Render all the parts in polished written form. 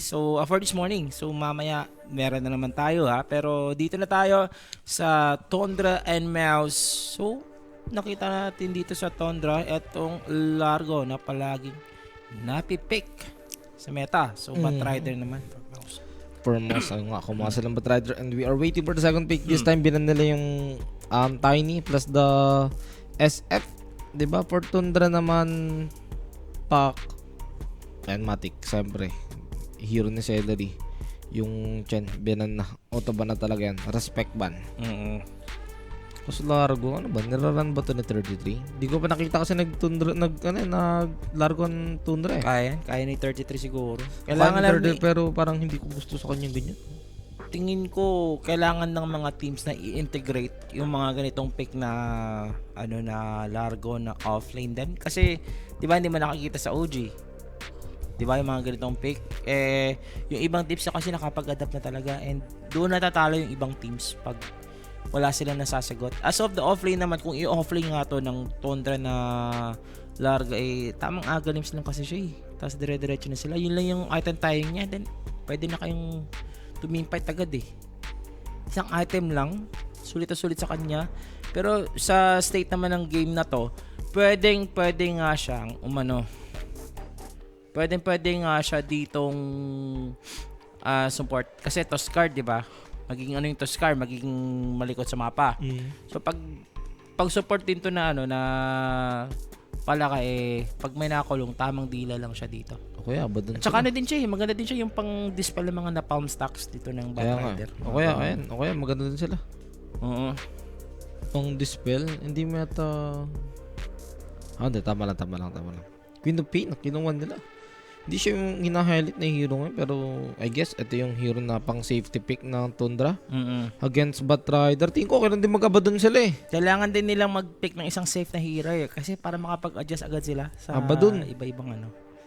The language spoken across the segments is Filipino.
So, for this morning, so mamaya meron na naman tayo pero dito na tayo sa Tundra and Mouse. So, nakita natin dito sa Tundra etong Largo na palaging napipick sa meta. So, Batrider naman for Mouse. For Mouse, nga, kumasa lang Batrider and we are waiting for the second pick. This time, binan nila yung Tiny plus the SF. Diba? For Tundra naman, Pack and Matic, siyempre. Hero ni Celery. Yung Chen, binan na. Auto ban na talaga yan. Respect ban. Tapos Largo, ano ba? Niraran ba to ni 33? Di ko pa nakita kasi naglargo ng Tundra eh. Kaya ni 33 siguro. Kailangan lang pero parang hindi ko gusto sa kanya ganyan. Tingin ko kailangan ng mga teams na i-integrate yung mga ganitong pick na na Largo na offlane din kasi 'di ba hindi man nakikita sa OG. 'Di ba yung mga ganitong pick yung ibang teams na kasi nakapag-adapt na talaga and doon natatalo yung ibang teams pag wala silang nasasagot. As of the offlane naman, kung i-offlane nga to ng Tundra na Largo tamang agalims lang kasi siya tapos dire-diretso na sila. Yun lang yung item tying niya, then pwede na kayong tumimpay agad isang item lang, sulit na sulit sa kanya. Pero sa state naman ng game na to, pwede nga siyang pwede nga siya ditong support kasi Toscar, di ba? Magiging yung Toscar, magiging malikot sa mapa. So pag support din to na na palaka pag may nakulong, tamang dila lang siya dito. Okay, abad At saka din siya maganda din siya yung pang-dispel ng mga napalm stacks dito ng Batrider. Okay, maganda din sila. Oo. Pang dispel, hindi mo yata... hindi, tama lang. Queen of Pain, kinuwan nila. Hindi siya yung hina-highlight na hero ngayon, pero I guess ito yung hero na pang safety pick ng Tundra against Batrider. Tingin ko okay lang din mag-abadon sila Kailangan din nilang mag-pick ng isang safe na hero kasi para makapag-adjust agad sila sa Abadon. iba-ibang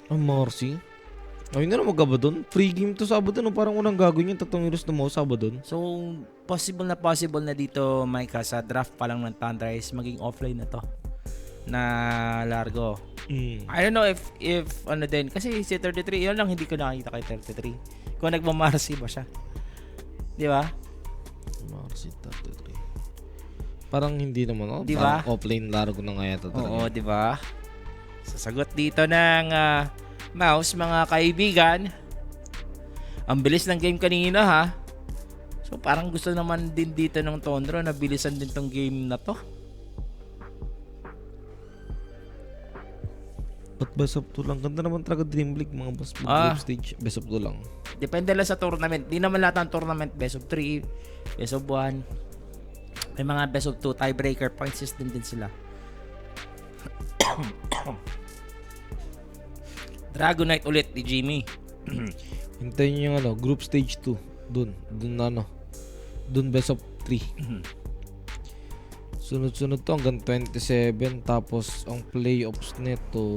Marcy. Ayun na mag-abadon. Free game to sa abadon. Parang unang gagawin yung tatlong heroes na mo sa abadon. So, possible na dito, Micah, sa draft pa lang ng Tundra is maging offline na to na Largo. I don't know if din kasi si 33 yun lang hindi ko nakita kay 33 kung nagmamarcy ba siya, di ba? Marcy 33 parang hindi naman di ba? Offline Largo na nga yata talaga. Oo, di ba? Sasagot dito ng Mouse, mga kaibigan. Ang bilis ng game kanina so parang gusto naman din dito ng Tundra na bilisan din tong game na to. But best of 2 lang. Ganda naman talaga Dream League, mga boss. Group stage, best of 2 lang. Depende lang sa tournament. Di naman lahat ng tournament best of 3, best of 1. May mga best of 2 tiebreaker point system din sila. Dragonite ulit ni Jimmy. Hintayin nyo yung group stage 2. Dun best of 3. Sunod-sunod to hanggang 27. Tapos ang playoffs nito,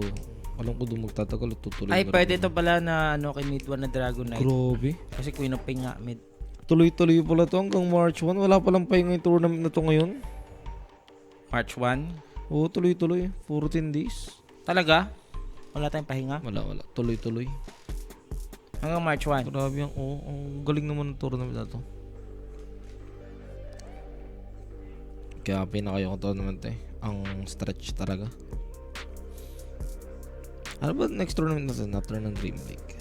alam ko doon magtatagal, tutuloy. Pwede ito pala na kay mid 1 na Dragonite. Grabe. Kasi Queen of Pain nga mid. Tuloy-tuloy pala to hanggang March 1. Wala palang pahinga yung tournament na to ngayon. March 1? Oo, tuloy-tuloy. 14 days. Talaga? Wala tayong pahinga? Wala. Tuloy-tuloy. Hanggang March 1? Grabe ang galing naman ng tournament na to. Kaya pinakayong tournament ang stretch talaga. Ano ba next tournament natin after ng Dream League?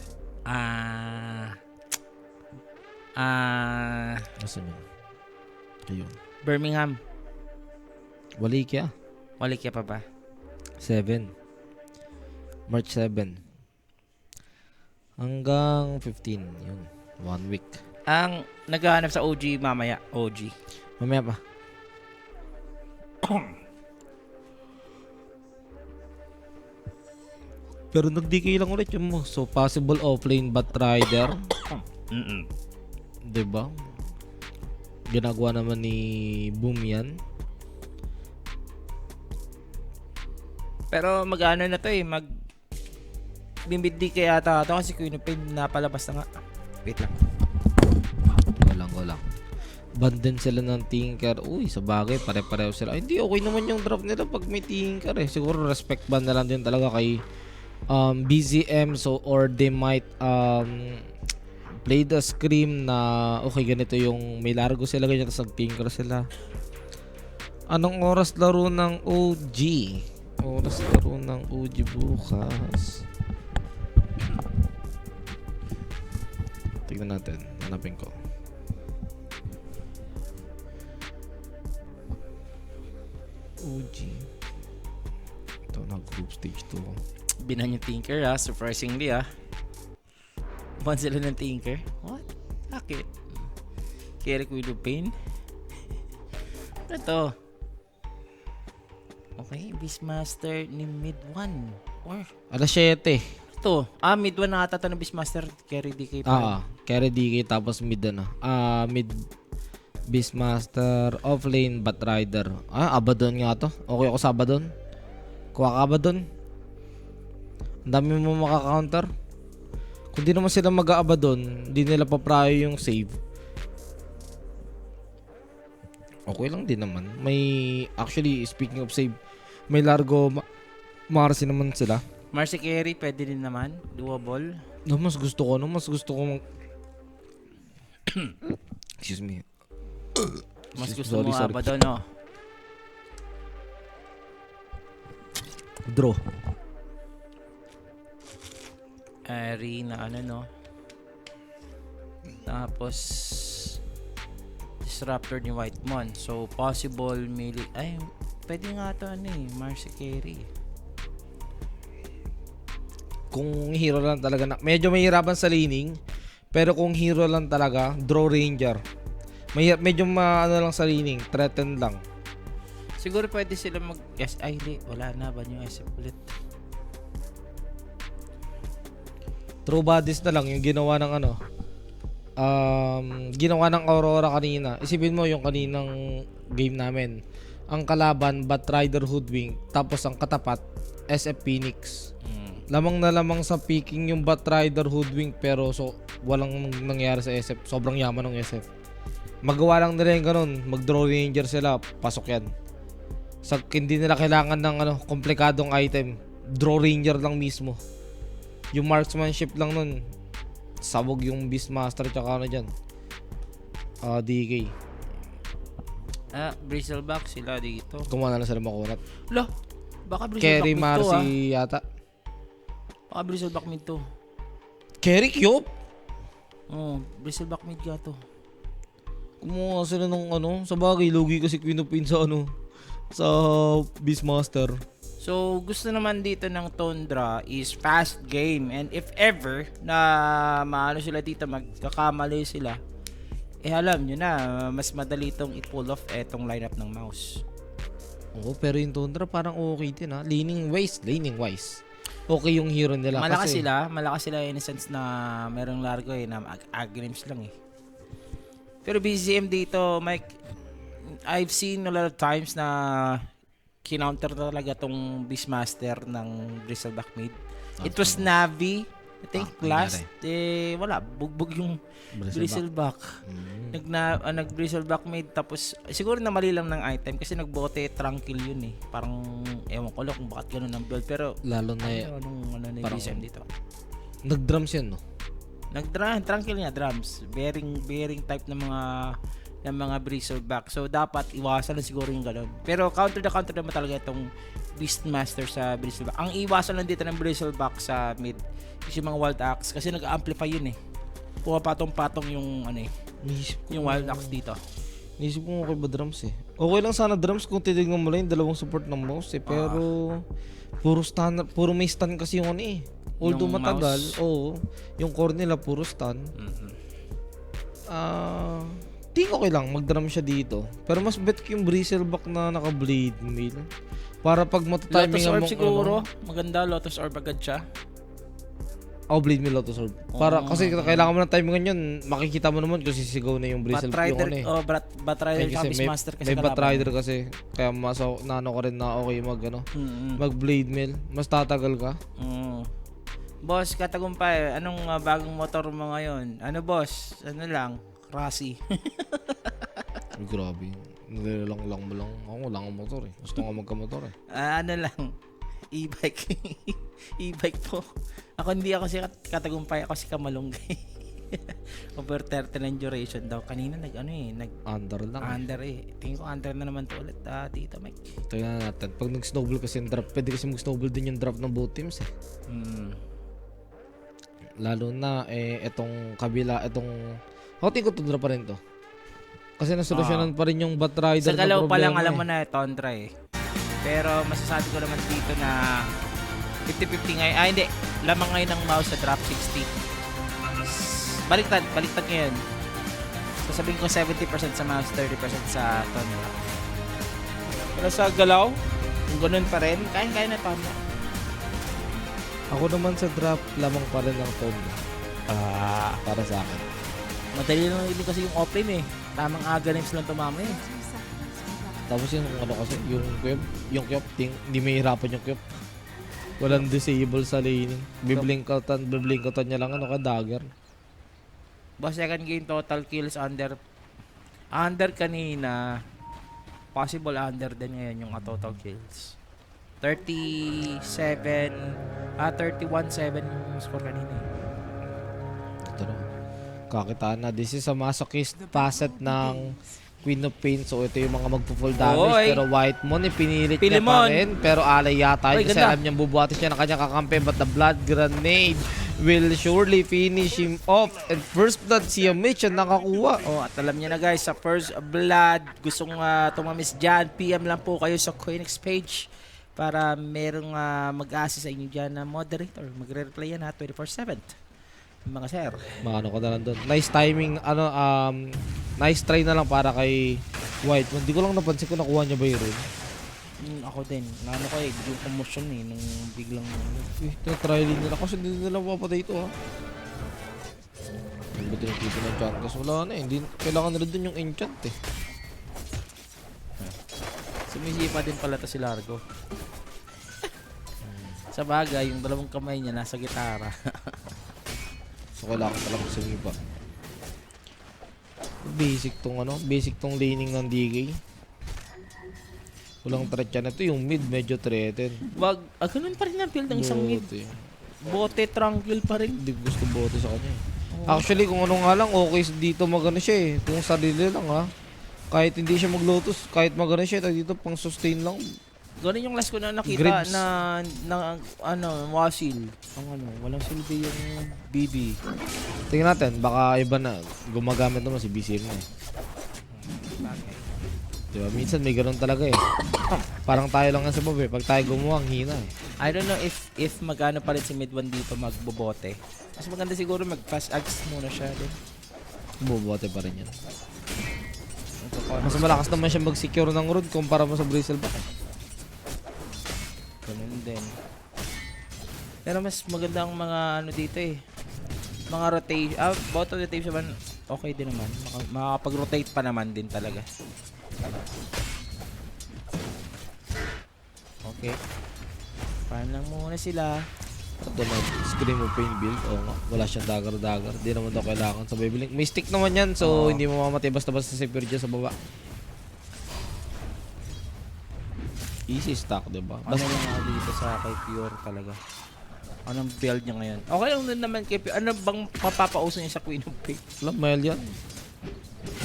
Nasaan yun? Ayun. Birmingham. Walikia Pa ba? 7 March 7 hanggang 15. Yun, 1 week. Ang naghahanap sa OG mamaya. Mamaya pa. Pero nag-DK lang ulit yung mo. So possible offlane Batrider. Diba? Ginagawa naman ni Boom yan. Pero mag-ano na to bimbid DK yata ito kasi Queen of Pain napalabas na nga. Wait lang. Go lang. Ban din sila ng Tinker. Uy, sa bagay, pare-pareho sila. Ay, hindi, okay naman yung draft nila pag may Tinker Siguro respect ban na lang din talaga kay BZM, so or they might play the scream na okay ganito yung may largo sila ganyan tapos nag-tinker sila. Anong oras laro ng OG? Oras laro ng OG bukas. Tignan natin, hanapin ko. OG. Ito na group stage 2. Binan yung Tinker surprisingly Ban sila ng Tinker. What? Bakit? Carrick with pain. Ito. Okay, Beastmaster ni mid 1 or Alas 7. ito. Mid 1 na ata ng Beastmaster carry DK pa. Carry DK tapos mid mid Beastmaster, offlane, Batrider. Abaddon nga to. Okay ako sa Abaddon. Kuha ka Abaddon. Ang dami mo maka-counter. Kung di naman sila mag-Abaddon, di nila pa-prayo yung save. Okay lang din naman. May, actually, speaking of save, may Largo, Marcy naman sila. Marcy carry pwede din naman. Doable. Mas gusto ko excuse me. Mas gusto mo Abaddon, no? Draw. Ari na no? Tapos Disruptor ni Whitemon. So, possible melee. Ay, pwede nga to Marcy carry. Kung hero lang talaga medyo mahirapan sa laning, pero kung hero lang talaga, draw ranger. Medyo lang sa laning, threaten lang. Siguro pwede sila hindi. Wala na ba yung SF ulit? True bodies na lang yung ginawa ng ginawa ng Aurora kanina. Isipin mo yung kaninang game namin. Ang kalaban, Batrider Hoodwink, tapos ang katapat, SF Phoenix. Lamang na lamang sa picking yung Batrider Hoodwink pero walang nangyari sa SF. Sobrang yaman ng SF. Magawa lang nila yung ganun. Mag-draw ranger sila, pasok yan. Hindi nila kailangan ng komplikadong item. Draw ranger lang mismo. Yung marksmanship lang nun, sabog yung Beastmaster tsaka dyan. DK. Bristleback sila dito. Kumuha na lang sila makurat. Baka Bristleback Carry mid to Marcy yata. Baka Bristleback mid to. Carry Cube? Bristleback mid ka to. Kumuha sila ng sa bagay, lugi kasi Queen of Pain sa Beastmaster. So, gusto naman dito ng Tundra is fast game. And if ever na maano sila dito, magkakamali sila, alam nyo na, mas madali itong i-pull off etong lineup ng mouse. Oo, pero yung Tundra parang okay din Laning wise. Okay yung hero nila. Malakas sila in a sense na merong largo na agrims lang Pero BZM dito, Mike, I've seen a lot of times na kinounter talaga tong Beastmaster ng Bristleback mid. It was Navi, I think last. Wala, bugbog yung Bristleback. Nag-Bristleback mid tapos siguro na mali lang ng item kasi nagbote Tranquil yun Parang ewan ko lang kung bakit ganun ang build pero lalo na ni BZM dito. Nag-drums yan Tranquil niya drums. Bearing type ng mga Bristleback. So, dapat iwasan na siguro yung gano'n. Pero counter naman talaga itong Beastmaster sa Bristleback. Ang iwasan lang dito ng Bristleback sa mid is yung mga Wild Axe kasi nag-amplify yun Pumapatong-patong yung yung Wild Axe dito. Nisip ko okay ba drums Okay lang sana drums kung titignan mo lang yung dalawang support ng mouse pero puro may stun kasi yung Although yung matagal, mouse. yung core nila puro stun. Okay lang, mag-drum siya dito. Pero mas bet ko yung Bristleback na naka-blade mail. Para pag Lotus matatimingan mo... Orb siguro. Maganda, Lotus Orb agad siya. Blade mail Lotus Orb. Kasi kailangan mo ng timingan yun. Makikita mo naman kung sisigaw na yung Bristleback. Batrider ka, Beastmaster kasi may Batrider kasi. Kaya nano ko rin na okay mag-blade mail. Mas tatagal ka. Boss, katagumpay. Anong bagong motor mo ngayon? Boss? Rasi. Grabe. Nilalang mo lang. Ako lang ang motor Gusto nga magka-motor E-bike. E-bike po. Ako hindi ako si katagumpay, ako si Kamalunggay. Over 30 ng duration daw. Kanina nag Under lang. under eh. Tingin ko under na naman to ulit dito, Mike. Tingnan natin. Pag nag-snowball kasi yung drop, pwede kasi mag-snowball din yung drop ng both teams eh. Lalo na etong kabila, ako tingin ko to drop pa rin to. Kasi nasolusyonan pa rin yung Batrider Sa na galaw pa lang problema alam mo na Tundra eh. Pero masasabi ko naman dito na 50-50 ngayon. Hindi. Lamang ngayon ng mouse sa drop 60. Baliktad ngayon. Sasabihin ko 70% sa mouse, 30% sa Tundra. Pero sa galaw, kung ganun pa rin, kaya na Tundra. Ako naman sa drop, lamang pa rin ang Tom. Para sa akin. Madali lang din kasi yung offlane eh. Tamang aga names lang tumama eh. Tapos yung ano kasi, yung Kyop, hindi may hirapan yung Kyop. Walang disable sa laning. Biblinkatan niya lang ka dagger. Ba second game total kills under kanina. Possible under din ngayon yung total kills. 31-7 yung score kanina. Ito na. Kakitaan na. This is a masochist facet ng Queen of Pain. So ito yung mga magpo-full damage. Oy! Pero White Moon, pinilit niya Pilimon! pa rin. Pero alay yata. Oy, Kasi ganda. alam niyang bubuhatis niya ng kanyang kakampi. But the Blood Grenade will surely finish him off. And first blood, si Mitch ang nakakuha. Oh, at alam niyo na guys, sa first blood, gustong tumamis dyan, PM lang po kayo sa Queenix page para merong mag-assist sa inyo dyan na moderator. Magre-reply yan 24/7. Mga sir. Makano ko na lang doon. Nice timing. Nice try na lang para kay White. Hindi ko lang napansin kung nakuha niya ba yun. Ako din. Naano ko yung commotion nung biglang Try din nila. Kasi hindi nila mapapatay ito ha. Ang buti ng tipo ng enchant. Kasi wala na eh. Hindi, kailangan nila dun yung enchant eh. sumisipa din pala to si Largo. Sa bagay, yung dalawang kamay niya nasa gitara. So kailangan talaga sumipa. Basic tong laning ng DK. Walang threat yan. Ito yung mid, medyo threatened. Wag, ganun pa rin ang build ng isang mid. Bote tranquil pa rin. Hindi gusto bote sa kanya eh. Actually, kung ano nga lang, okay dito magano siya eh. Kung sarili lang ha. Kahit hindi siya mag-lotus, kahit magano siya, dito pang sustain lang. Ganun yung last ko na nakita Grids. na wasil. Walang silbi yung BB. Tingnan natin, baka iba na. Gumagamit naman si BCM na eh. Diba? Minsan may ganun talaga eh. Parang tayo lang nga sa baba eh. Pag tayo gumawa, ang hina eh. I don't know if magano pa rin si mid 1 dito magbobote. Mas maganda siguro mag-fast axe muna siya din. Bubote pa rin yan. Mas malakas naman siya mag-secure ng road kumpara mo sa Bristleback eh. Ganun din. Pero mas maganda ang mga dito eh. Mga rotation. Bot rotation naman okay din naman. Makakapag-rotate pa naman din talaga. Okay. Farm lang muna sila. Ito na, Scream of Pain build. Oo nga, wala siyang dagger. Di naman daw kailangan sa Biblink. May stick naman yan, so hindi mo mamatay basta-basta sa secure dyan sa baba. Easy stack, diba? Ano lang nga dito sa kay Pure talaga. Anong build niya ngayon? Okay lang din naman kay Pure. Ano bang mapapauso niya sa Queen of Pain? Wala, mile yan.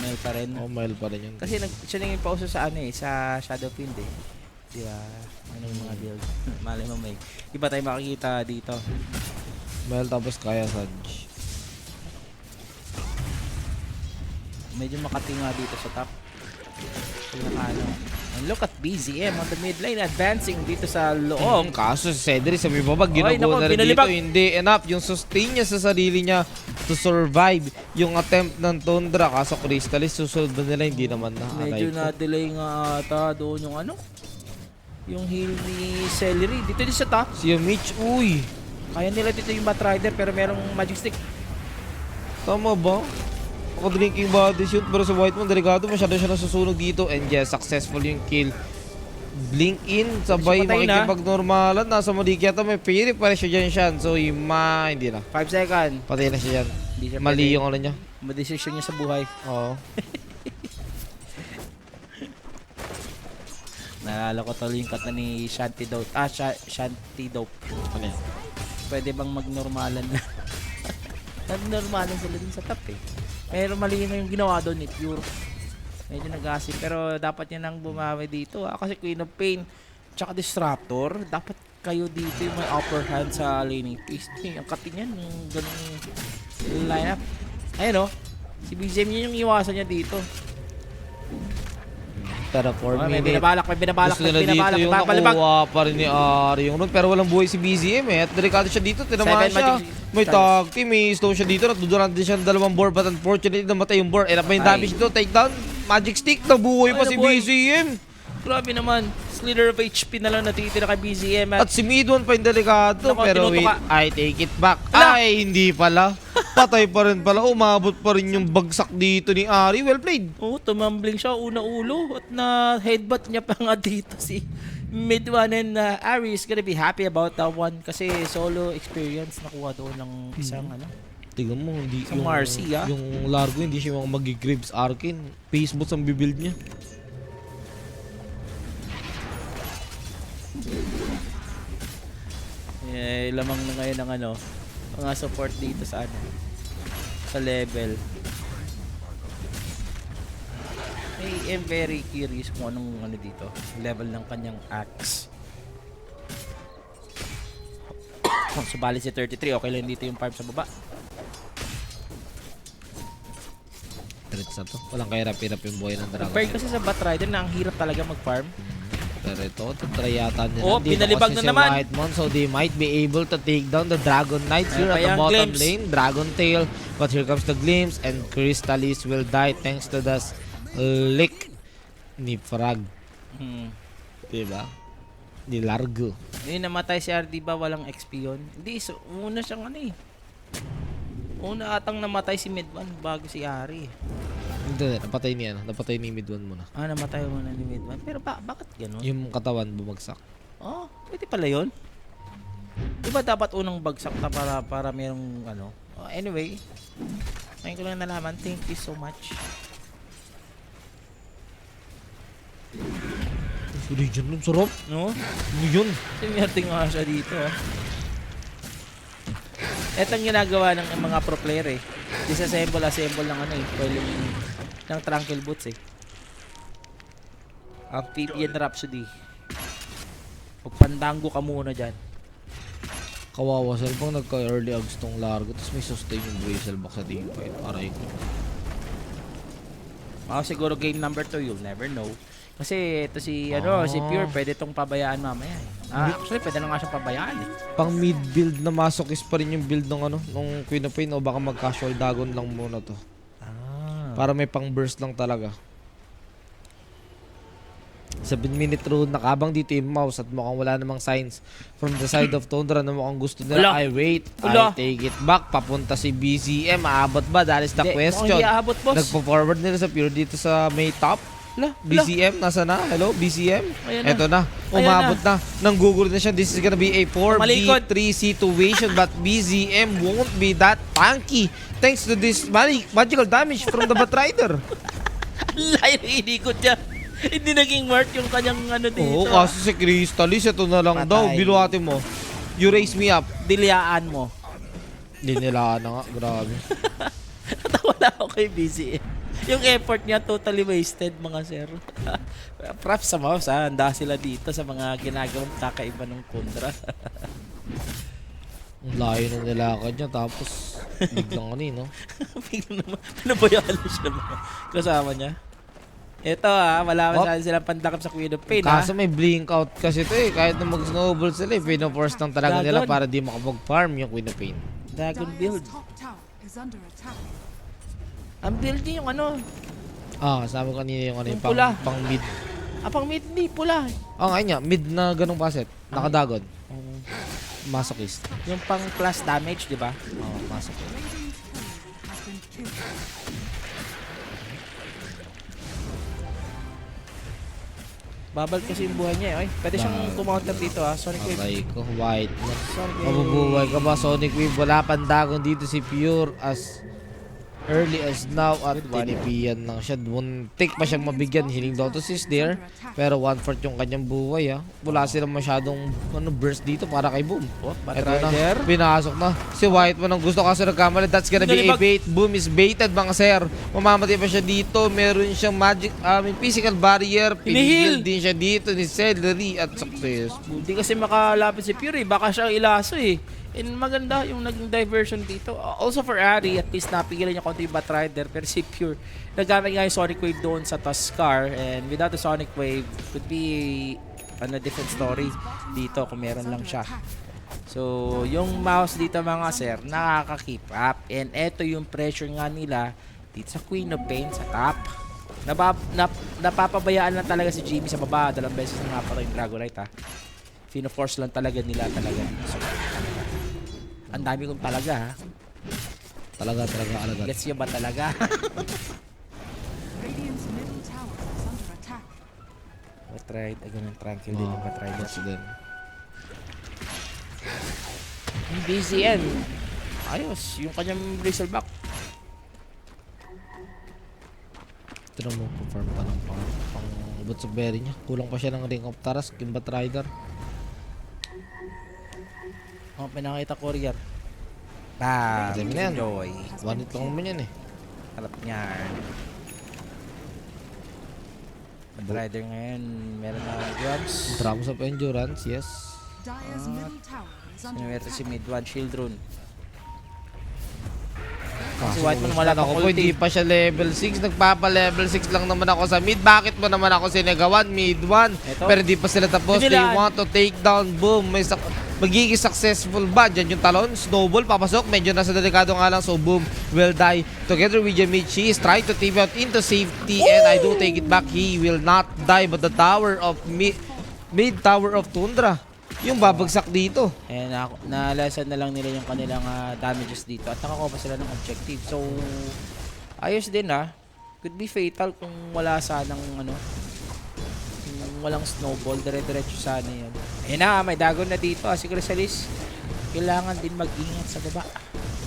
Mail pa rin. Oo, mile pa rin yan. Kasi siya nang pauso sa sa Shadowfield eh. Diba? Ano yung mga build? Malay mo may iba tayo makikita dito. Mile tapos kaya Saj. Medyo makati nga dito sa top. And look at BZM on the mid lane advancing dito sa loob. Kaso si Cedric sa may babag, Oy, ginugo naku, na rin binalibag. dito. Hindi enough. Yung sustain niya sa sarili niya to survive yung attempt ng Tundra. Kaso Crystallis, susunod na nila, hindi naman na. Medyo na-delay nga ata doon yung yung heal ni Celery. Dito din sa top. Si Mitch, uy. Kaya nila dito yung Batrider pero merong magic stick. Tama ba? Ako drinking body shoot pero sa White Moon, delikado masyado siya nasusunog dito. And yes, successful yung kill. Blink in, sabay Patay na. makikipagnormalan. Nasa Maliki yata may piri pa rin siya dyan siya. So hindi na. 5 seconds. Patay na siya dyan. Hindi siya Mali pwede. yung ano niya. Madesisyon niya sa buhay. Oo. Naalala ko tuloy yung kata ni Shanty Dope. Shanty Dope. Ano yan? Pwede bang magnormalan na? Nagnormalan sila din sa top eh. Pero mali na yung ginawa doon ni Pure. Medyo nag-asip. Pero dapat yan ang bumawi dito. Kasi Queen of Pain tsaka Disruptor, dapat kayo dito yung may upper hand sa laning phase. Ang katin yan, yung ganung lineup. Ayun o. Si BZM yun yung iwasan niya dito. Pero 4 May minutes. binabalak, Gusto nila dito yung nakuha pa rin ni Ari yung run. Pero walang buhay si BZM eh. At delikado siya dito. Tinamaan siya. May tag team. May stone siya dito. Natudurante siya ng dalawang board. But unfortunately, namatay yung board. Era pa yung damage dito. Takedown. Magic stick. Nabuhay pa si BZM. Grabe naman. Slither of HP na lang natitira kay BZM. At si Midwan pa yung delikado. Nako, Pero wait, tinutuka. I take it back. Ala! Ay, hindi pala. Patay pa rin pala. Umabot pa rin yung bagsak dito ni Ari. Well played. Oo, tumambling siya una ulo at na headbutt niya pa nga dito si Midwan, and Ari is gonna be happy about that one kasi solo experience nakuha doon ng isang ano. Tingnan mo, hindi Sa Marcy, ah. yung Largo hindi siya mga mag-Graves Arcane. Face boots ang bibuild niya. Lamang na ngayon ng ano, mga support dito sa ano, sa level. I am very curious kung anong ano dito, level ng kanyang axe. Subalit si 33, okay lang dito yung farm sa baba. Threats na to. Walang kahirap-hirap yung buhay ng Dragon. Compared kasi sa Batrider na ang hirap talaga mag-farm. Pero ito, try yata nila. Oh, Dito pinalibag kasi na si naman. Whitemon, so they might be able to take down the Dragon Knights here Ayan at pa the yung bottom glimpse. lane. Dragon Tail, but here comes the Glimpse and Crystallis will die thanks to the lick ni Frag. Diba? Ni Largo. Hindi namatay si RD ba walang XP yun? Hindi, so, una siyang ano eh. Una atang namatay si Midwan bago si Ari. Hindi, napatay niya. Napatay ni Midwan muna. Namatay muna ni Midwan. Pero bakit ganun? Yung katawan bumagsak. Oh, pwede pala yun. Di ba dapat unang bagsak na para merong ano? Anyway, ngayon ko lang nalaman. Thank you so much. Legion Room, sarap. No? Ano yun? Simerte nga siya dito. Ito ang ginagawa ng mga pro player eh. Disassemble ng ano eh. Pwedeng ng Tranquil Boots eh. Ang Pipian Rhapsody. Pagpandango ka muna dyan. Kawawa sila pang nagka-early ags tong Largo tapos may sustain yung Bracelback sa team fight. Aray ko. Siguro game number 2 you'll never know. Kasi ito si si Pure pwede tong pabayaan mamaya eh. Actually pwede na nga siyang pabayaan eh. Pang mid build na masokis pa rin yung build ng nung Queen of Pain o baka mag-casual Dagon lang muna to. Para may pang burst lang talaga. 7-minute rule, nakabang dito yung mouse at mukhang wala namang signs from the side of Tundra na mukhang gusto nila. I wait, I take it back. Papunta si BZM, aabot ba? That is the question. Aabot, boss. Nagpo-forward nila sa Pure dito sa may top. BZM, nasa na? Hello, BZM? Eto na, umabot na. Nanggugulo na siya. This is gonna be a 4v3 situation but BZM won't be that tanky thanks to this magical damage from the Batrider. Layo inikot niya. Hindi naging work yung kanyang ano dito. Oo, kaso si Crystallis, ito na lang daw. Biluhati mo. You raise me up. Dilyaan mo. Dinilaan na nga, grabe. Natawa na ako kay BZM. Yung effort niya totally wasted mga sir. Props sa mouse ha. Handa sila dito sa mga ginagawang kakaiba ng Kundra. Ang layo na nilakad niya tapos biglang no? Biglang naman. Pinabayaan siya naman. Kasama niya. Ito wala masyadong silang pandakap sa Queen of Pain Kaso may blink out kasi ito eh. Kahit na mag-snowball sila pinaforce lang talaga nila para di makapag-farm yung Queen of Pain. Dragon build. Ang build niya yung ano. Sabi ko kanina yung Yung pang, pula. pang mid. Pang mid di pula. Ngayon nga, mid na ganong paset. Nakadagon. Masokist. Yung pang plus damage, di ba? Masokist. Babal kasi yung buhay niya eh. Pwede siyang kumounter dito Sonic Wave. Aray ko, white man. Sonic Wave. Mabubuhay ka ba, Sonic Wave? Wala pang dagon dito si Pure as early as now at Good one. tinipian lang siya. Muntik pa siyang mabigyan. Healing Lotus is there. Pero 1/4 yung kanyang buhay Wala silang masyadong burst dito para kay Boom. Oh, Ito na, Batrider. pinasok na. Si Whiteman ang gusto kaso nagkamali. That's gonna be a Nalibag. bait. Boom is baited mga sir. Mamamatay pa siya dito. Meron siyang magic, physical barrier. Hinihil. Pinihil din siya dito ni Celery at success. Hindi kasi makalapit si Fury, baka siya ilaso eh. And maganda yung naging diversion dito. Also for Ari, at least napigilan niya konti yung Batrider. Pero si Pure, nagamit nga yung Sonic Wave doon sa Tuskar. And without the Sonic Wave, could be a different story dito kung meron lang siya. So, yung mouse dito mga sir, nakaka-keep up. And eto yung pressure nga nila dito sa Queen of Pain sa top. Napapabayaan lang talaga si Jimmy sa baba. 2 beses na nga pa rin yung Dragonite Fino-force lang talaga nila talaga. So, ang dami kong talaga Talaga alaga. Gets nyo ba talaga? Radiant's middle tower is under attack. Batride, ganun tranquil din yung Batride. din. Yung BZN, ayos. Yung kanyang Bristleback. Ito na mo, confirm pa ng pang boots of berry niya. Kulang pa siya ng Ring of Taras, Kimbat Rider. Oh, pinakita courier. Bam! Dami na yan. Joy. One hit lang naman yan Harap niyan. Batrider ngayon, meron na grabs. Drums of Endurance, yes. Dire's middle tower is under Sinuwerte si attack. mid one shield rune. Kaso Si Whiteman wala pang ako, hindi ulti. pa siya level 6. Nagpapa-level 6 lang naman ako sa mid. Bakit mo naman ako sinigawan? Mid 1. Eto. Pero di pa sila tapos. They Binilaan. want to take down. Boom. Magiging successful ba? Diyan yung talon. Snowball. Papasok. Medyo nasa delikado nga lang. So Boom will die. Together with Yamichi is trying to team out into safety. And I do take it back. He will not die. But the tower of mid tower of Tundra. Yung babagsak dito. And na-lesson na lang nila yung kanilang damages dito at nakakuha pa sila ng objective. So, ayos din Could be fatal kung wala sanang kung walang snowball. Dire-diretso sana yan. May dagon na dito si Chrysalis. Kailangan din mag-ingat sa baba.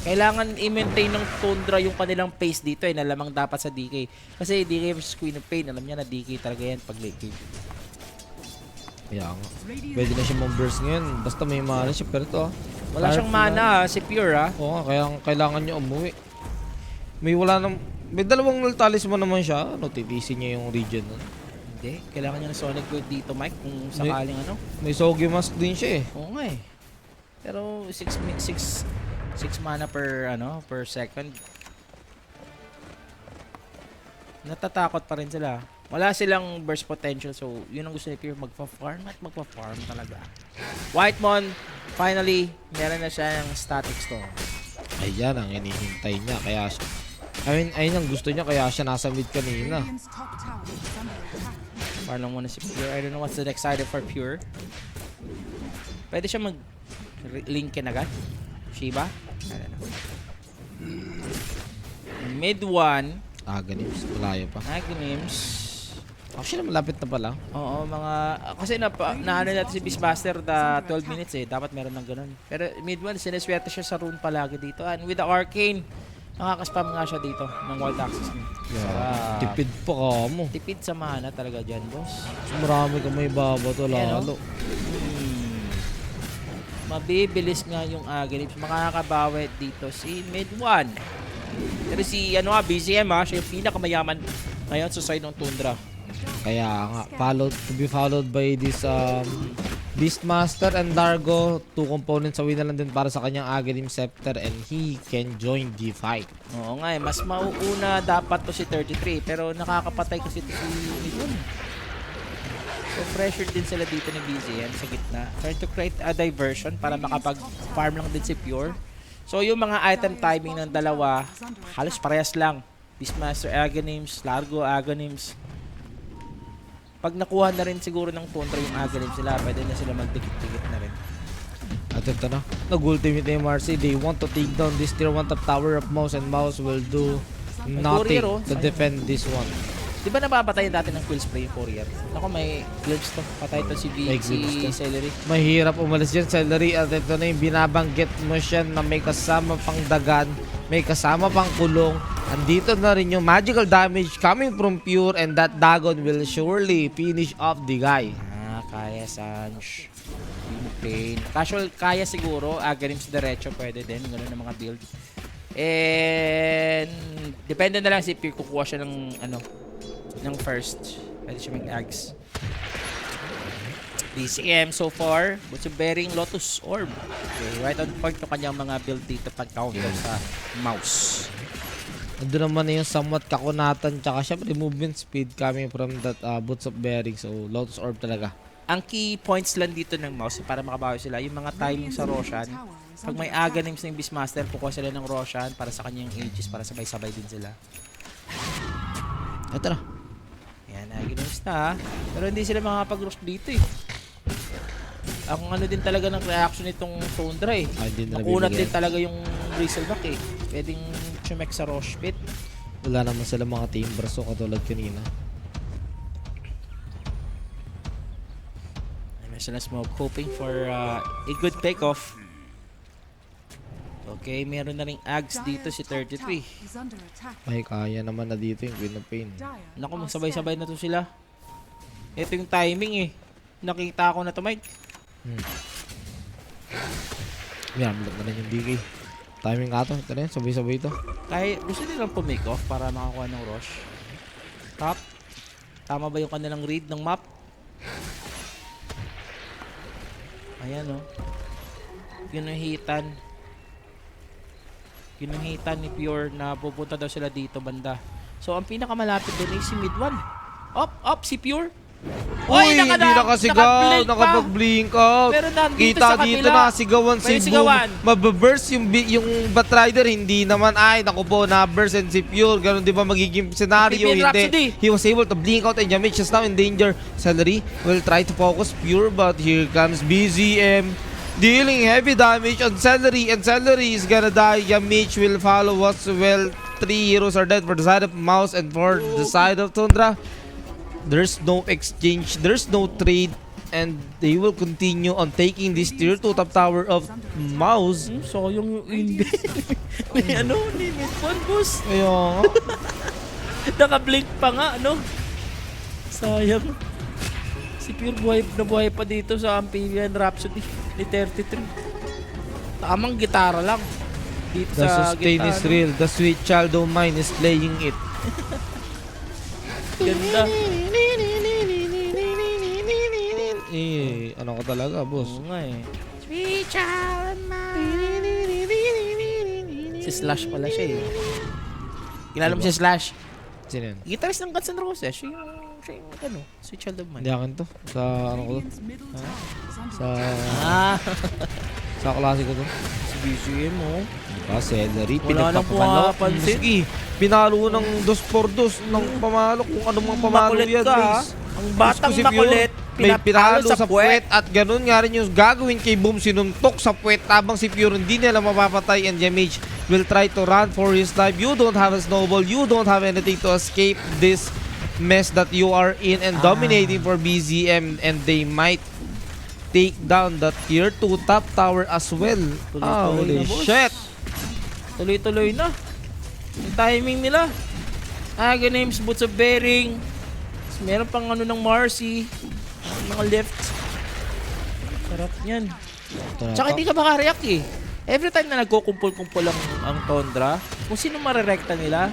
Kailangan i-maintain ng Tundra yung kanilang pace dito na lamang dapat sa DK. Kasi DK versus Queen of Pain, alam niya na DK talaga yan pag late game. Kaya nga. Pwede na siya mag-burst ngayon. Basta may mana siya. Pero ito Wala siyang mana si Pure Oo nga, kaya kailangan niya umuwi. May dalawang talisman naman siya. Titisin niya yung region nun. Hindi, kailangan niya ng Sonic Wave dito, Mike, kung sakaling May Sogi Mask din siya Oo nga Pero 6 mana per second. Natatakot pa rin sila. Wala silang burst potential, so yun ang gusto ni Pure, magpa-farm talaga. Whitemon, finally, meron na siya yung static storm. Ayan ang hinihintay niya. Kaya siya, ayun ang gusto niya. Kaya siya nasa mid kanina. Radiant's top tower is under attack. Parang muna si Pure. I don't know what's the next item for Pure. Pwede siya mag-linkin agad. Shiba? I don't know. Mid 1, Aghanim. Malayo pa. Aghanim. Actually, malapit na pala. Oo, kasi naano natin si Beastmaster 12 minutes dapat meron ng ganun. Pero mid 1, sineswerte siya sa rune palagi dito. And with the Arcane, nakaka-spam nga siya dito ng wild access niya. Yeah. Tipid pa ka mo. Tipid sa mana talaga dyan, boss. Marami ka may babato Yan, lalo. Mabibilis nga yung Aghanim. Makakabawi dito si mid 1. Pero si BCM siya yung pinakamayaman ngayon sa side ng Tundra. Kaya nga, to be followed by this Beastmaster and Dargo. 2 components away na lang din para sa kanyang Aghanim Scepter and he can join the fight. Oo nga mas mauuna dapat to si 33 pero nakakapatay kasi ito si Midun. So pressure din sila dito ni BZN sa gitna. Trying to create a diversion para makapag-farm lang din si Pure. So yung mga item timing ng dalawa halos parehas lang. Beastmaster Aghanims, Largo Aghanims. Pag nakuha na rin siguro ng Tundra yung Aghanim sila, pwede na sila magdikit-dikit na rin. At ito na, nag-ultimate na yung MRC. They want to take down this tier 1 top tower of Mouse, and Mouse will do nothing courier, to defend this one. Di ba napapatayin dati ng Quill Spray yung courier? Ako may glimpse to. Patay to si May glimpse to. Celery. Mahirap umalis dyan, Celery. At ito na yung binabanggit mo siya na may kasama pang dagan, may kasama pang kulong, Andito na rin yung magical damage coming from Pure and that Dagon will surely finish off the guy. Kaya Sanj. Pain. Casual, kaya siguro. Agarims diretso, pwede din. Ganun ang mga build. And depende na lang si Pure kukuha siya ng ng first. Pwede siya mag-ags. BCM so far, Butsu Bearing, Lotus Orb. Okay, right on point yung kanyang mga build dito pag-counter sa mouse. Ando naman na yung somewhat kakunatan tsaka syempre movement speed coming from that Boots of Bearing. So Lotus Orb talaga. Ang key points lang dito ng mouse para makabawi sila, yung mga timing sa Roshan. Pag may Aghanims ng Beastmaster, kukuha sila ng Roshan para sa kanyang Aegis para sabay-sabay din sila. Ito na. Yan, Aghanims na. Pero hindi sila makakapag-rush dito eh. Ang ano din talaga ng reaction nitong Tundra eh. Hindi na Makunat nabibigyan. din talaga yung Bristleback eh. Pwedeng chumek sa Rosh Pit. Wala naman sila mga timbers so katulad kanina. Sila Smoke hoping for a good takeoff. Okay, meron na ring Ags dito si 33. Is under attack. Ay, kaya naman na dito yung Queen of Pain. Dire Naku, are magsabay-sabay na to sila. Ito yung timing eh. Nakita ko na to, Mike. Yan, bulot na rin yung DK. Timing nga to. Ito na yun, sabay-sabay to. Kahit gusto nilang pumake off para makakuha ng rush. Top. Tama ba yung kanilang read ng map? Ayan o. Ginuhitan. Ginuhitan ni Pure na pupunta daw sila dito banda. So ang pinakamalapit doon ay si mid 1. Up si Pure. Uy, hindi nakasigaw, nakapag-blink out. Pero nandito Kita sa dito kabila. na, sigawan May si sigawan. Boom. Mababurst yung Batrider, hindi naman ay, naku po, na-burst and si Pure. Ganun di ba magiging scenario? Vivian Hindi. Rhapsody. He was able to blink out and Yamich is now in danger. Celery will try to focus Pure, but here comes BZM. Dealing heavy damage on Celery, and Celery is gonna die. Yamich will follow as well. 3 heroes are dead for the side of Mouse and for the side of Tundra. There's no exchange, there's no trade, and they will continue on taking this tier 2 top tower of Mouse. So yung hindi. May limit one boss. Ayun. Naka-blink pa nga, Sayang. Si Pure buhay na buhay pa dito sa Amphibian Rhapsody ni 33. Tamang gitara lang. Dito The sa sustain is gitara. real. The sweet child of mine is playing it. Ganda. Ano ko talaga, boss? Oo nga eh. Sweet child Si Slash pala siya eh. Kilala mo si Slash? Sino yan? Gitarist ng Guns N' Roses. Siya yung Sweet Child of Hindi Mine. akin to. Sa ano ko to? Radiant's middle tower is under Sa Ah, sa klase ko to. si BCM oh. Diba, Celery, Wala nang pumapansin. Sige, pinalo ng 2-4-2 ng pamalo kung ano mang pamalo Makulit yan, ka, guys. Ang batang Exclusive makulit, yun. May pinalo sa puwet puwet. at ganun nga rin yung gagawin kay Boom, sinuntok sa puwet habang si Pure hindi nila mapapatay and Yamage will try to run for his life. You don't have a snowball, you don't have anything to escape this mess that you are in and dominating for BZM, and they might take down the tier 2 top tower as well. Tuloy-tuloy Holy na, boss. shit! Tuloy-tuloy na. Yung timing nila. Aghanims, Boots of Bearing. Tapos meron pang ng Marcy. Mga left. Sarap yan. Tsaka hindi ka makareact eh. Every time na nagkukumpul-kumpul ang Tundra, kung sino marerekta nila,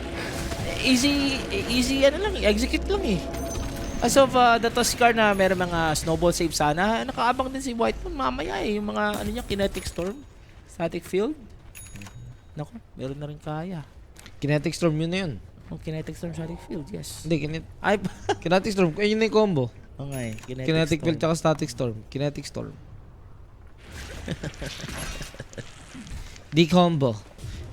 easy lang, execute lang eh. As of the Tuskar na meron mga snowball save sana, nakaabang din si White Moon mamaya eh. Yung mga Kinetic Storm, Static Field. Naku, meron na rin kaya. Kinetic Storm yun na yun. Ang Kinetic Storm, Static Field, yes. Hindi, Ay, Kinetic Storm, yun na yung combo. okay. Kinetic Field tsaka Static Storm. Kinetic Storm. Di combo.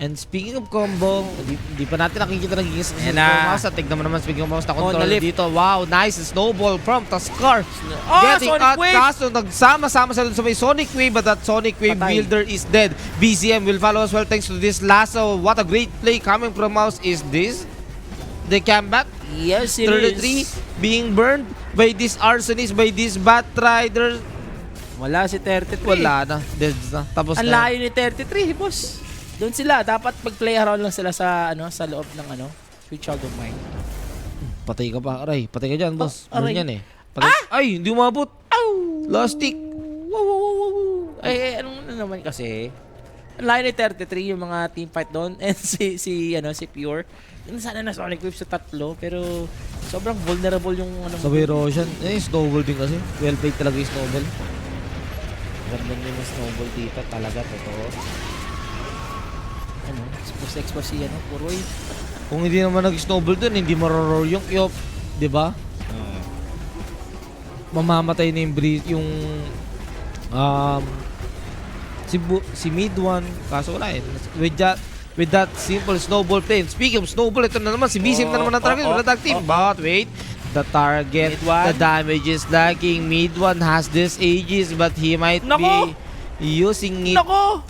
And speaking of combo, di pa natin nakikita nagiging sa Ayan na. mouse. At tignan mo naman speaking of mouse na Oh, control na-lift. dito. Wow, nice snowball from Tuskar. Oh, Getting Sonic out Wave! kaso nagsama-sama sa may Sonic Wave, but that Sonic Wave Patay. wielder is dead. BZM will follow as well thanks to this lasso. What a great play coming from mouse is this. The comeback. Yes, it 33 is. being burned by this arsonist, by this Batrider. Wala si 33. Wala na. Dead na. Tapos Ang na. layo ni 33, boss. Doon sila, dapat mag-play around lang sila sa sa loob ng Sweet Child of Mine. Patay ka pa, aray. Patay ka dyan, boss. aray. Ganyan eh. Patay. Ay, hindi umabot. Last stick. Wow, wow, wow, wow, wow. Ay, anong naman kasi? Line 33 yung mga team fight doon and si Pure. Yun sana na Sonic Wave sa tatlo pero sobrang vulnerable yung Sabay Roshan. Snowball din kasi. Well played talaga yung Snowball. Ganda niya yung snowball dito talaga totoo. Expose si Puroy. Kung hindi naman nag-snowball dun, hindi maroror yung Kyop. Diba? Mamamatay na yung breeze, yung si mid one, kaso wala eh. With that simple snowball play. Speaking of snowball, ito na naman, si Bisim na naman ang target. Wala tag team. But wait, the target, the damage is lacking. Mid one has this Aegis, but he might be using it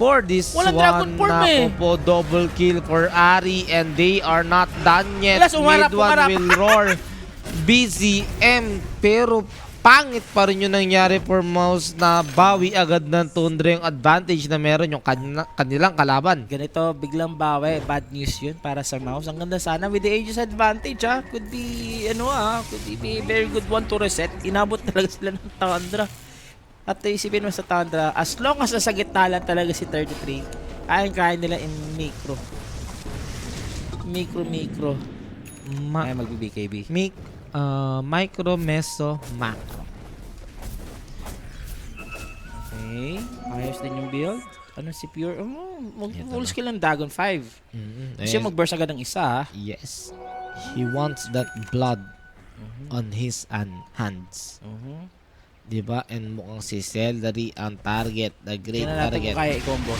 for this Walang Dragon one. Form eh. Nako po, double kill for Ari and they are not done yet. Alas, umarap, Mid one will roar. BZM, pero pangit pa rin yung nangyari for Mouse na bawi agad ng Tundra yung advantage na meron yung kanilang kalaban. Ganito, biglang bawi. Bad news yun para sa Mouse. Ang ganda sana with the Aegis advantage Could be, could be a very good one to reset. Inabot talaga sila ng Tundra. At isipin mo sa Tundra, as long as nasa gitna lang talaga si 33, kaya nila in micro. Micro. Ay, mag-BKB. Micro, meso, macro. Okay. Ayos din yung build. Ano si Pure? Mag-full skill ng Dragon 5. Kasi mag-burst agad ng isa. Yes. He wants that blood on his hands. Diba? And mukhang si Celery ang target. The great Tingnan natin target. kung kaya i-combo.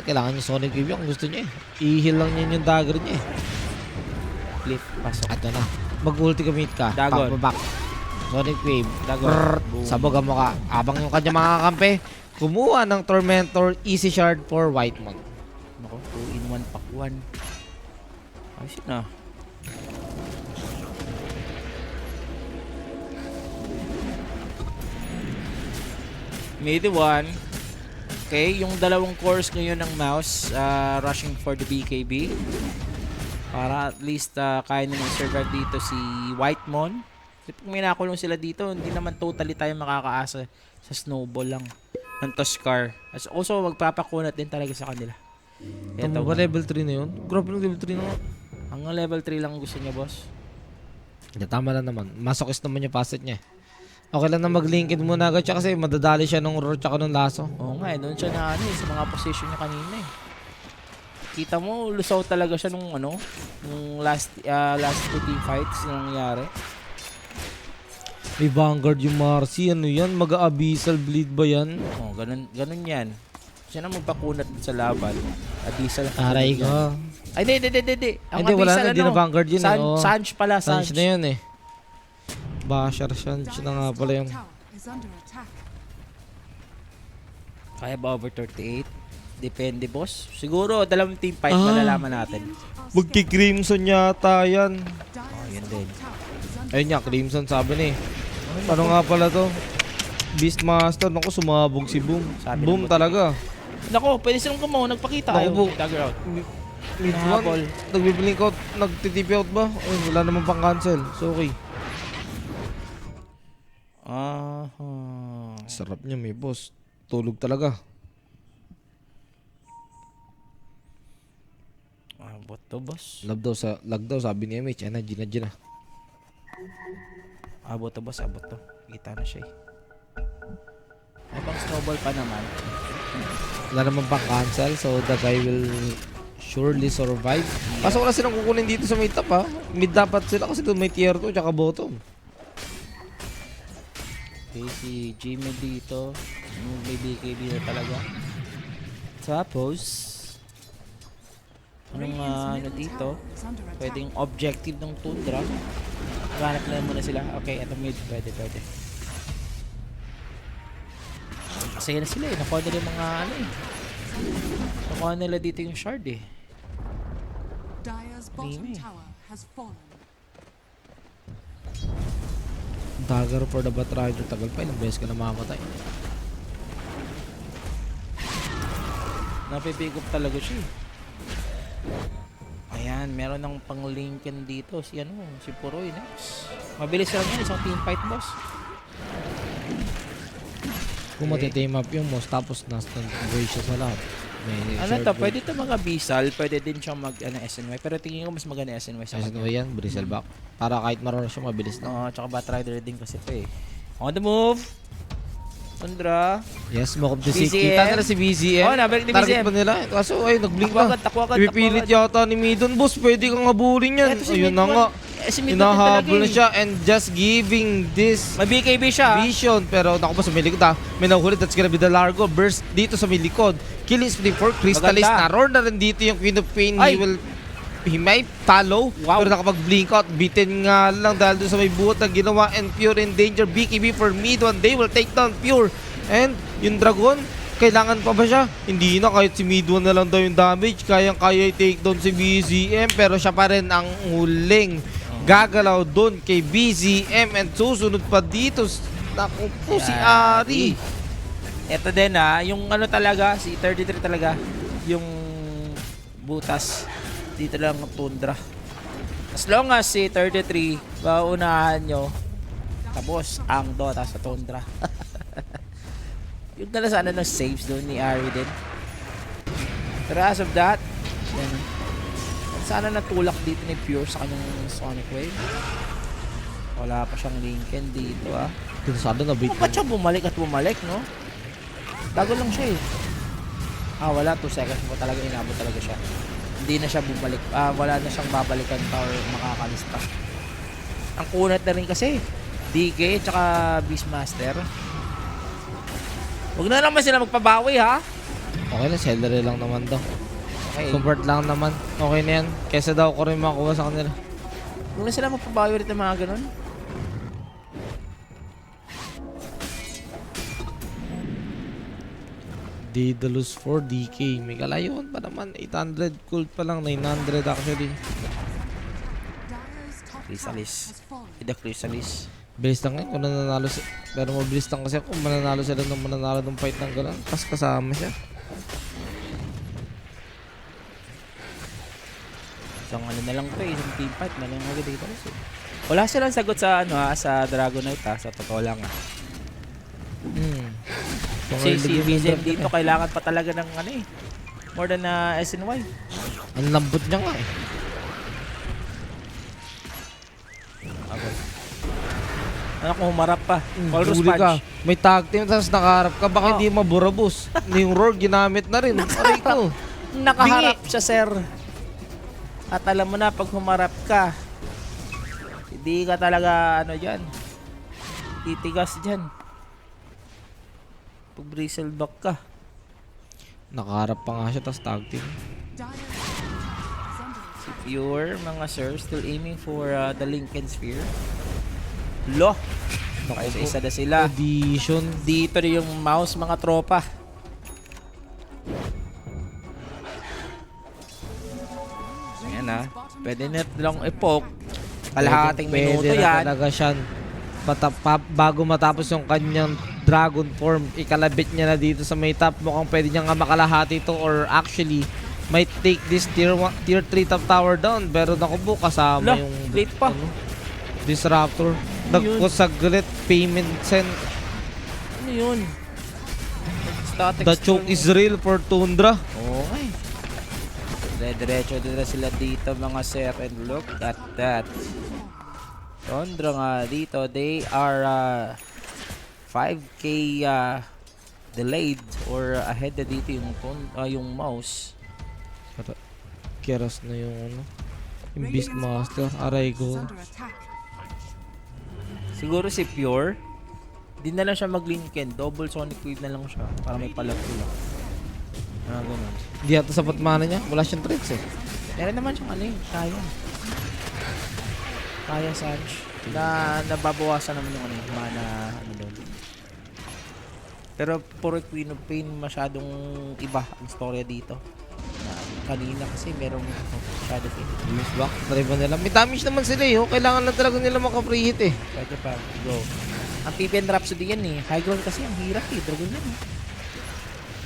Kailangan yung Sonic Wave yung gusto niya eh. I-heal lang niya yung dagger niya eh. Cliff, pasok. Ito na. Mag-ulti commit ka. Dagon. Back. Sonic Wave. Dagon. Sabog ang mukha. Abang yung kanya mga kakampi. Kumuha ng Tormentor. Easy shard for Whitemon. Nako, 2-in-1 pack 1. Ayos yun Mid 1. Okay, yung dalawang cores ngayon ng Mouse rushing for the BKB. Para at least kaya nilang survive dito si Whitemon. Kasi pag may nakulong sila dito, hindi naman totally tayo makakaasa sa snowball lang ng Tuskar. As also, magpapakunat din talaga sa kanila. Ito ba level 3 na yun? Grabe ng level 3 na. Ang level 3 lang gusto niya, boss. Tama lang naman. Masokis naman yung facet niya. Okay lang na mag-linked muna agad siya kasi madadali siya nung roar tsaka nung laso. Oo nga doon siya na sa mga position niya kanina Kita mo, lusaw talaga siya nung nung last 2 team fights na nangyari. May Vanguard yung Marcy. Ano yan? Mag-abyssal bleed ba yan? Oh, ganun yan. Siya na magpakunat sa laban. Abyssal. Aray ka. Ay, hindi. Hindi, wala na. Hindi na Vanguard yun eh. Oh. Sanj pala, Sanj Sanj. na yun eh. Bashar Sanj na nga pala yun. Is under attack. Kaya ba over 38? Depende, boss. Siguro, dalawang team fight malalaman natin. Magki-Crimson yata yan. Yun din. Ayun nga, Crimson sabi ni. Ano nga pala to? Beastmaster. Naku, sumabog si Boom. Sabi Boom ng talaga. Nako, pwede silang kumaw. Nagpakita. Naku, Ayaw, Boom. dagger out. Mid Nahabol. one, nagbiblink out, nagtitipi out ba? Ay, wala naman pang cancel. So, okay. Sarap niya, may boss. Tulog talaga. What to, boss? Lag daw, sabi ni MH. Ano, Gina. Abot to, boss. Abot to. Kita na siya May pang snowball pa naman. Wala naman pang cancel, so the guy will surely survive. Kaso wala silang kukunin dito sa may top ha. Mid dapat sila kasi doon may tier 2 tsaka bottom. Okay, si Jimmy dito. May BKB na talaga. Tapos, anong dito? Pwedeng objective ng Tundra. Hanap na muna sila. Okay, ito mid. Pwede. Masaya na sila Nakuha nila yung mga Nakuha nila dito yung shard Dire's bottom Mimi. tower has fallen. Dagger for the Batrider. Tagal pa, ilang beses ka na mamatay. Napipick up talaga siya eh. Ayan, meron ng pang-Lincoln dito. Si Puroy next. Mabilis lang yan, isang team fight boss. Kung matitame up yung Moss, tapos na-stun siya sa lahat. May Ano short to, break. pwede to mga Bisal, pwede din siyang SNY. Pero tingin ko mas maganda SNY sa Kasi kanya. ano yan, Bristleback. Para kahit marunong siya, mabilis na. Oo, tsaka Batrider din kasi to eh. On the move! Tundra. Yes, smoke up the seat. BZM. Kita nila si BZM. Oh, nabalik ni Target BZM. pa nila. Kaso ay, nag-blink Takbo na. agad, takbo agad, Ipipilit takbo yata ni Midon. Boss, pwede kang habulin yan. Eto si Ayun na Midon. nga. Si Midon din talaga Hinahabol na eh. siya and just giving this May BKB siya. vision. Pero naku ba sa may likod ha. May nahulit. That's gonna be the Largo. Burst dito sa may likod. Killing spree for Crystallis. Maganda. Naroon na rin dito yung Queen of Pain. Ay. He might follow. Wow. Pero nakapag-blink out. Beaten nga lang dahil doon sa may buhat na ginawa. And Pure in danger. BKB for Midon. They will take down Pure. And yung Dragon, kailangan pa ba siya? Hindi na, kahit si Midon na lang daw yung damage. Kayang-kaya i-take down si BZM. Pero siya pa rin ang huling gagalaw doon kay BZM. And susunod pa dito. Naku po si Ari. Ito din yung ano talaga, si 33 talaga, yung butas. Dito lang ang Tundra. As long as si 33, maunahan nyo, tapos ang Dota sa Tundra. Yung dala sana ng saves doon ni Ari din. Pero as of that, yan. Sana natulak dito ni Pure sa kanyang Sonic Wave. Wala pa siyang Lincoln dito Pinsado na bait. Ba't siya bumalik at bumalik, no? Tago lang siya eh. Wala. 2 seconds mo talaga. Inabot talaga siya. Hindi na siya bumalik. Wala na siyang babalikan pa or makakalis pa. Ang kunat na rin kasi. DK tsaka Beastmaster. Huwag na naman sila magpabawi ha. Okay na, celery lang naman daw. Okay. Convert lang naman. Okay na yan. Kesa daw ko rin makuha sa kanila. Huwag na sila magpabawi rin ng mga ganun. Daedalus 4 DK. May kalayuan pa naman. 800 gold pa lang. 900 actually. Dyer's top Chrysalis. tower has fallen. Ida Chrysalis. Bilis lang ngayon kung nananalo si... Pero mabilis lang kasi kung mananalo sila ng mananalo ng fight ng gano'n. Tapos kasama siya. Isang ano na lang to eh. Isang team fight na lang agad dito. Wala silang sagot sa sa Dragonite sa totoo lang Kasi si BZM dito kailangan pa talaga ng more than SNY. Ang lambot niya nga eh. Okay. Ano kung humarap pa? Walrus Huli ka. punch. May tag team tapos nakaharap ka. Baka hindi maburabos. Yung roar ginamit na rin. Aray ko. Nakaharap siya, sir. At alam mo na, pag humarap ka, hindi ka talaga, dyan, titigas dyan. Pag bristleback ka. Nakaharap pa nga siya tapos tag team. Dyer's is under attack. Pure, mga sir, still aiming for the Lincoln Sphere. Lo! Okay, so isa na sila. Addition. Dito rin yung mouse, mga tropa. Ayan pwede na lang i-poke. Kalahating minuto Pwede na yan. talaga siya. Bago matapos yung kanyang dragon form, ikalabit niya na dito sa may top. Mukhang pwede niya nga makalahati ito or actually might take this tier 3 top tower down. Pero naku po, kasama Lah, yung late pa. Disruptor. Nagkusaglit payment send. Ano yun? Static The choke scroll. is real for Tundra. Okay. Diretso din na sila dito mga sir. And look at that. Tundra nga dito. They are 5k delayed or ahead na dito yung mouse. Keras na yung yung Radiant's Beastmaster. bottom Aray is ko. under attack. Siguro si Pure, di na lang siya mag-Lincoln. Double Sonic Wave na lang siya para may palapula. Ganun. Di yata sapat mana niya. Wala siyang tricks eh. Meron naman siyang kaya. Kaya Sanch. Na nababawasan naman yung mana doon. Pero puro Queen of Pain masyadong iba ang storya dito. Kanina kasi merong shadow pain. Use back. Try ba nila? May damage naman sila eh. Oh. Kailangan lang talaga nila maka-free hit eh. Pwede pa. Go. Ang PPN Rhapsody yan eh. High ground kasi ang hirap eh. Dragon yan eh.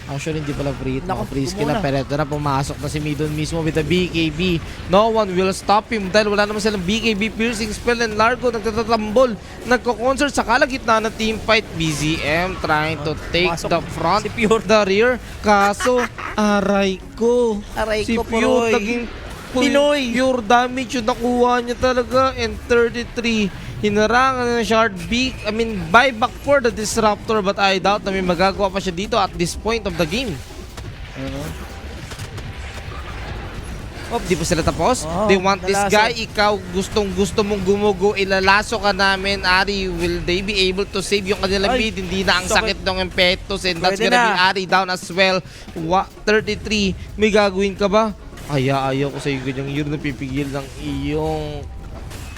Actually, hindi pala free hit. Naku, Free skill na. gumuna. Pero ito na, pumasok na si Midon mismo with the BKB. No one will stop him dahil wala naman silang BKB, piercing spell, and Largo nagtatatambol. Nagko-concert sa kalagitnaan ng team fight. BZM trying to take Pumasok the front, si Pure. the rear. Kaso, aray ko. Aray Si ko, Pure Poroy. naging Pinoy. pure damage yung nakuha niya talaga. And 33. Hinarangan ng Shard buyback for the Disruptor, but I doubt na may magagawa pa siya dito at this point of the game. Oh, di pa sila tapos? Oo, They want this nalaso. guy. Ikaw, gusto mong gumugo, ilalaso ka namin. Ari, will they be able to save yung kanilang Ay, mid? Hindi na ang sakit ng impetus, and that's Pwede gonna be na. Ari down as well. 33, may gagawin ka ba? Ayaw ko sa iyo ganyang yun na pipigil ng iyong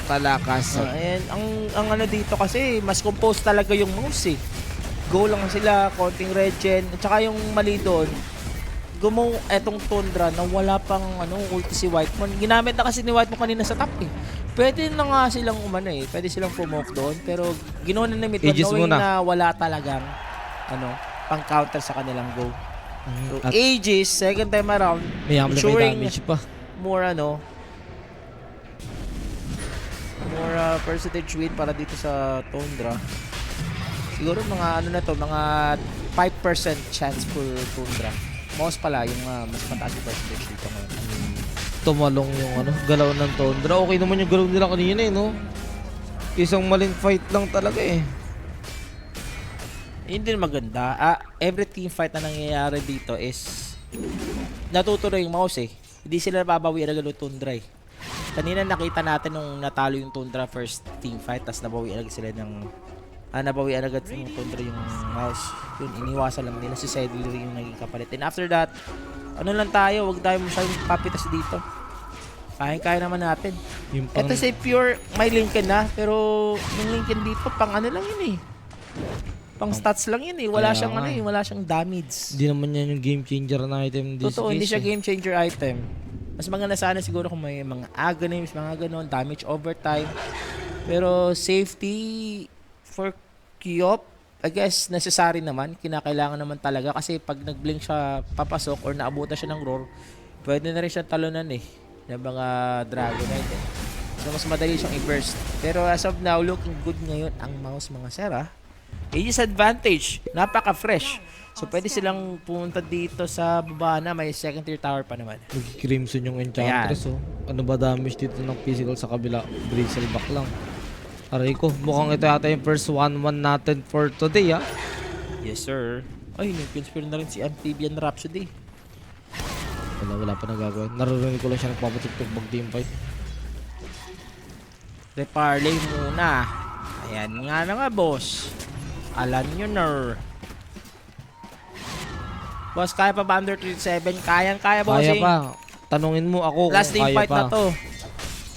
kalakasan. Ayan, ang ano dito kasi, mas compose talaga yung moves eh. Go lang sila, konting regen. At saka yung mali doon, etong Tundra na wala pang ulti si Whitemon. Ginamit na kasi ni Whitemon kanina sa top eh. Pwede na nga silang pwede silang promoke doon. Pero ginawa na ni Midon Aegis knowing muna. na wala talagang pang counter sa kanilang go. So, At Aegis, second time around, may amplify ensuring damage pa. more percentage win para dito sa Tundra. Siguro mga mga 5% chance for Tundra. Most pala yung mas mataas yung percentage dito ngayon. Tumalong yung galaw ng Tundra. Okay naman yung galaw nila kanina no? Isang maling fight lang talaga eh. Yun din maganda. Every team fight na nangyayari dito is natutuloy yung mouse eh. Hindi sila nababawi agad ng Tundra eh. Kanina nakita natin nung natalo yung Tundra first team fight, tapos nabawi agad sila ng nabawi agad ng Tundra yung mouse. Yun, iniwasan lang nila si Cedric yung naging kapalit. And after that, lang tayo, wag tayo masyadong papitas dito. Kaya naman natin. Yung pang, Ito si Pure, may Lincoln na, pero yung Lincoln dito, pang lang yun eh. Pang stats lang yun eh. Wala Kaya siyang nga eh. wala siyang damage. Hindi naman yan yung game changer na item in this Totoo, case. hindi siya eh. game changer item. Mas maganda sana siguro kung may mga agonies, mga ganon, damage over time. Pero safety for Kyop, I guess necessary naman. Kinakailangan naman talaga kasi pag nag-blink siya papasok or naabutan siya ng roar, pwede na rin siya talunan eh ng mga Dragonite eh. So mas madali siyang i-burst. Pero as of now, looking good ngayon ang mouse mga sera. Aegis advantage, napaka-fresh. So pwede silang pumunta dito sa baba na may second tier tower pa naman. Nag-crimson yung Enchantress oh. Ano ba damage dito ng physical sa kabila? Bristleback lang. Aray ko, mukhang ito yata yung first 1-1 natin for today ah. Yes sir. Ay, nag-conspire na rin si Amphibian Rhapsody. Wala pa nagagawa. Naririnig ko lang siya nagpapatik-tuk mag-team fight. Reparley muna. Ayan nga na nga boss. Alam nyo na. Boss, kaya pa ba under 37? Kayang-kaya, bossing. Kaya pa. Tanungin mo ako Last kung team kaya fight pa. na to.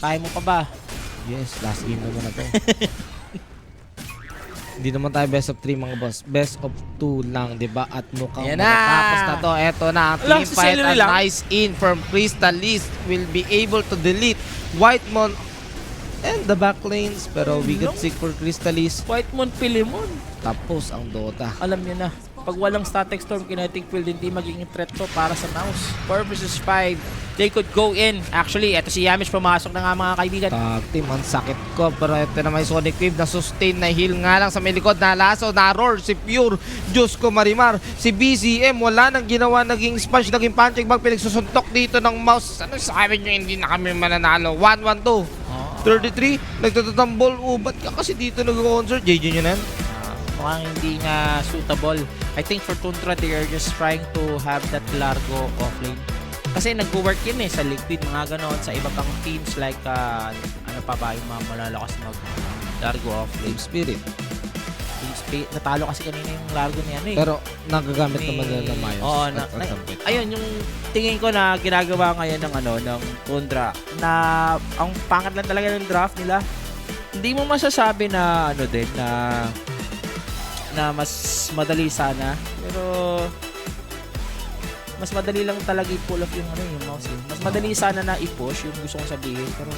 Kaya mo pa ba? Yes, last game naman na to. Hindi naman tayo best of 3 mga boss. Best of 2 lang, 'di ba? At mukhang Ayan na! matatapos na to. Eto na ang Lang, team si fight. Celery A lang. nice in from Crystalist will be able to delete Whitemon and the back lanes. Pero we No. get sick for Crystalist. Whitemon, Pilimon. Tapos ang Dota. Alam nyo na. Pag walang Static Storm, Kinetic Field, hindi magiging threat to para sa mouse. 4 versus 5. They could go in. Actually, eto si Yamish pumasok na nga mga kaibigan. Tag team, ang sakit ko. Pero ito na may Sonic Wave na sustain na heal nga lang sa may likod. Nalaso, na-roar si Pure. Diyos ko Marimar. Si BZM wala nang ginawa. Naging sponge, naging punching bag. Pinagsusuntok dito ng mouse. Ano sabi nyo, hindi na kami mananalo. 1-1-2. 33. Nagtatatambol. Ba't ka kasi dito nag-concert? JJ nyo na yan? Mukhang hindi nga suitable. I think for Tundra, they are just trying to have that Largo offlane. Kasi nag-work yun sa Liquid, mga ganon, sa iba pang teams like, ano pa ba, yung mga malalakas mag-Largo offlane. Spirit. Natalo kasi kanina yung Largo niya, Pero nagagamit naman nila ng Mayos. Oo, ayun, yung tingin ko na ginagawa ngayon ng Tundra, na ang pangat lang talaga ng draft nila. Hindi mo masasabi na, na mas madali sana, pero mas madali lang talaga i-pull off yung mouse. Mas madali sana na i-push yung gusto kong sabihin, pero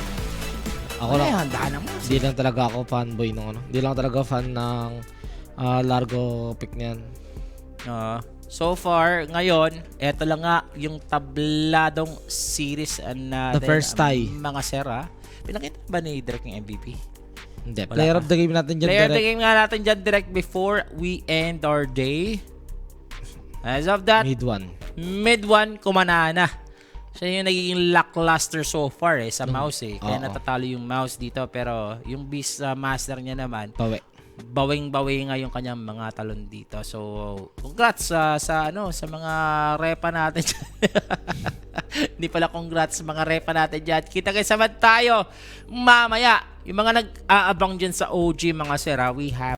Ako lang. handa na mouse. Hindi lang talaga ako fanboy ng Hindi lang talaga fan ng Largo pick niyan. So far, ngayon, eto lang nga yung tabladong series natin. The first tie. Mga sera. Pinakita ba ni Direk yung MVP? Hindi. Wala Player pa. of the game natin dyan. Player of the direct. game nga natin dyan direct before we end our day. As of that, Mid 1 kumanana. Siya yung nagiging lackluster so far sa mouse Kaya Oo. natatalo yung mouse dito. Pero yung Beast Master niya naman, Pawe. bawing-bawi nga yung kanyang mga talon dito. So, congrats sa mga repa natin dyan. Hindi pala congrats sa mga repa natin dyan. Kita-kita naman tayo mamaya. Yung mga nag-aabang dyan sa OG mga sera, we have